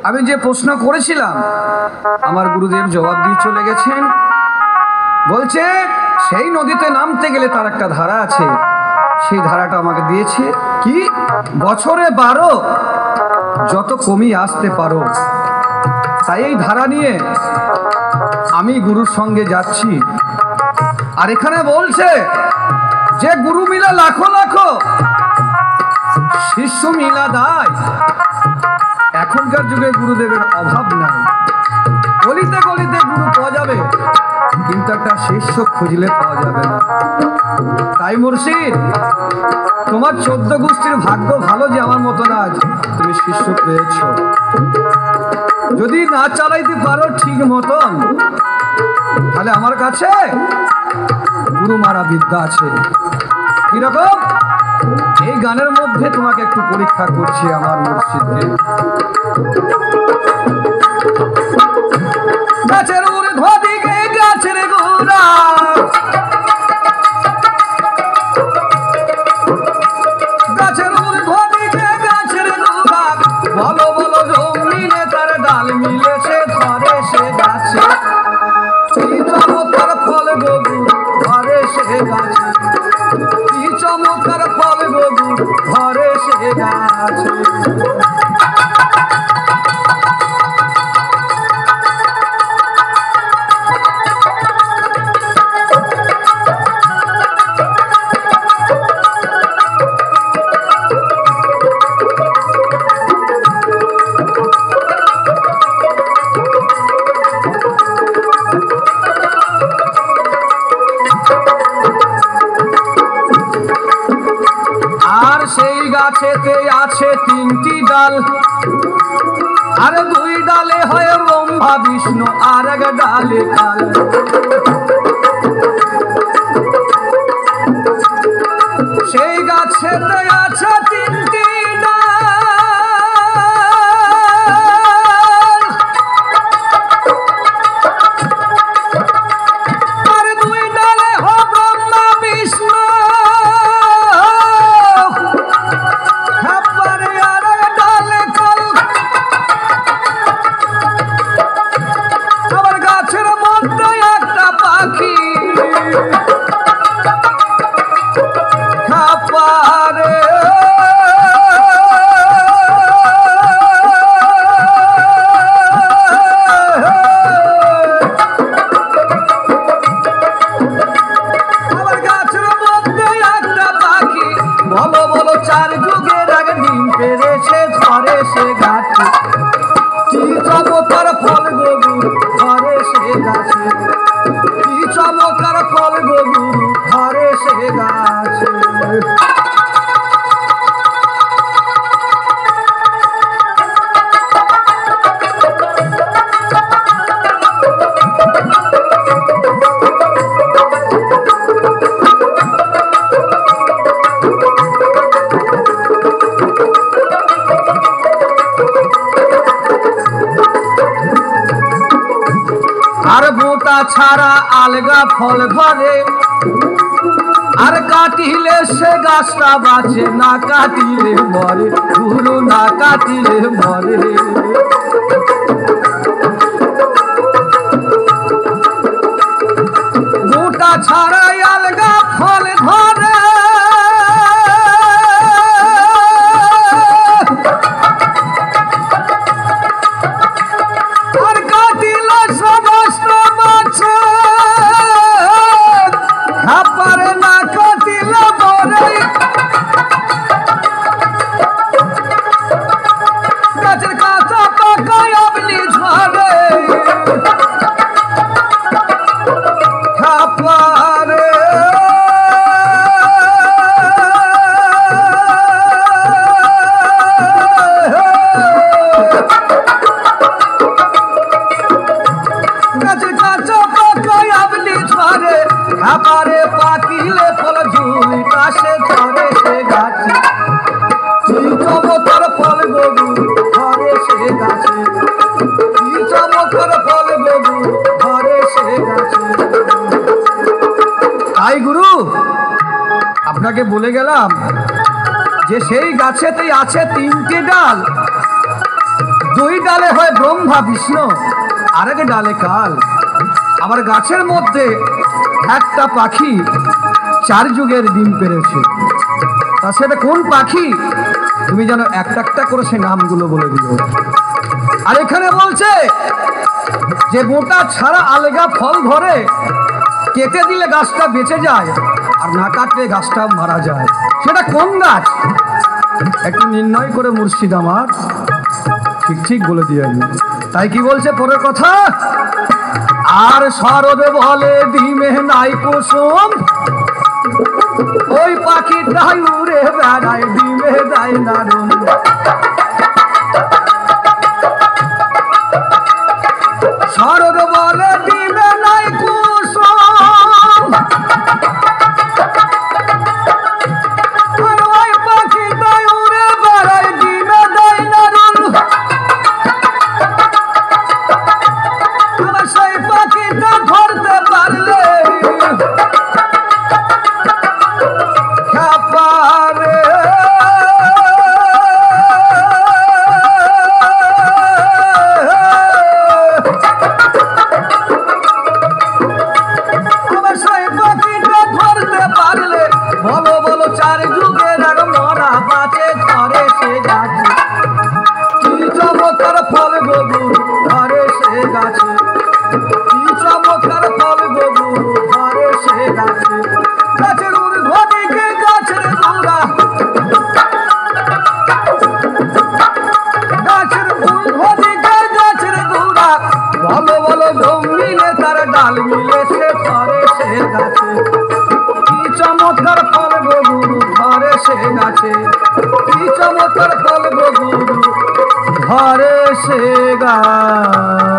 আমি যে প্রশ্ন করেছিলাম আমার গুরুদেব জবাব দিয়ে চলে গেছেন। বলছে সেই নদীতে নামতে গেলে তার একটা ধারা আছে, সেই ধারাটা আমাকে দিয়েছে কি বছরে 12 যত কমিয়ে আসতে পারো। তাই এই ধারা নিয়ে আমি গুরুর সঙ্গে যাচ্ছি। আর এখানে বলছে যে গুরু মিলা লাখো লাখো, শিষ্য মিলা দায়। এখনকার যুগে গুরুদেবের অভাব নাই, গলিতে গলিতে গুরু পাওয়া যাবে, কিন্তু একটা শিষ্য খুঁজলে পাওয়া যাবে না। তাই মুর্শিদ, তোমার 14 গোষ্ঠীর ভাগ্য ভালো যে আমার মতন আজ তুমি শিষ্য পেয়েছ। যদি না চালাইতে পারো ঠিক মতন, তাহলে আমার কাছে গুরু মারা বিদ্যা আছে। কিরকম? এই গানের মধ্যে তোমাকে একটু পরীক্ষা করছি আমার মুর্শিদকে। গাছের ঊর্ধ্ব দিকে গাছের গোড়া, গাছের ঊর্ধ্ব দিকে গাছের গোড়া, বলো বলো জমিনে তার ডাল মিলেছে ধরে সে গাছে। কি চমৎকার ফল গবু ধরে সে গাছে, কি চমৎকার ফল গবু ধরে সে গাছে। আর সেই গাছেতে আছে 3টি ডাল, আর 2 ডালে হয় ব্রহ্মা বিষ্ণু, আর 1 ডালে কাল। সেই গাছেতে আছে 3টি ডাল, আর 2 ডালে হয় ব্রহ্মা বিষ্ণু, কি চমৎকার ফল গবু ধরে সে গাছে, কি চমৎকার ফল গবু ধরে সে গাছে। আর বোটা ছাড়া আলগা ফল ধরে, আর কাটিলে সে গাছটা বাঁচে, না কাটিলে মরে গুরু, না কাটিলে মরে। বোটা ছাড়াই আলগা ফল ধরে, আবারে পাকিলে ফল ঝুলিটা সে ধরে সে গাছে, কি চমৎকার ফল গবু ধরে সে গাছে, কি চমৎকার ফল গবু ধরে সে গাছে। তাই গুরু আপনাকে বলে গেলাম যে সেই গাছেতেই আছে 3টি ডাল, দুই ডালে হয় ব্রহ্মা বিষ্ণু, আরেক ডালে কাল। আবার গাছের মধ্যে একটা পাখি 4 যুগের ডিম পেড়েছে। তা সেটা কোন পাখি তুমি যেন একটা একটা করে সে নামগুলো বলে দিও। আর এখানে বলছে যে মোটা ছাড়া আলগা ফল ধরে, কেটে দিলে গাছটা বেঁচে যায়, আর না কাটলে গাছটা মারা যায়। সেটা কোন গাছ একটু নির্ণয় করে মুর্শিদ আমার ঠিক ঠিক বলে দিয়ে আমি। তাই কি বলছে পরের কথা, আর শরৎ বলে ডিমে নাই কুসুম, ওই পাখিটাই উড়ে বেড়ায় ডিমে যায় না রুম। শরৎ বলে ডিমে নাই কুসুম, আর ওই পাখিটাই উড়ে বেড়ায় ডিমে যায় না রুম। সেই পাখিটা ধরতে পারলে খাপারে, সেই পাখিটা ধরতে পারলে বলো বলো 4 যুগের আর মরা বাঁচে ঘরে সে গাছে। কি চমৎকার ফল গবু ঘরে সে গাছে, কি চমৎকার ফল গবু ঘরে সে গাছে। গাছের ঊর্ধ্ব দিকে গাছের গোড়া, গাছের ঊর্ধ্ব দিকে গাছের গোড়া, বলো বলো জম মিলে তার ডাল মিলে সে ঘরে সে গাছে। কি চমৎকার ফল গবু ঘরে সে গাছে, কি চমৎকার ফল গবু ঘরে সে গাছে।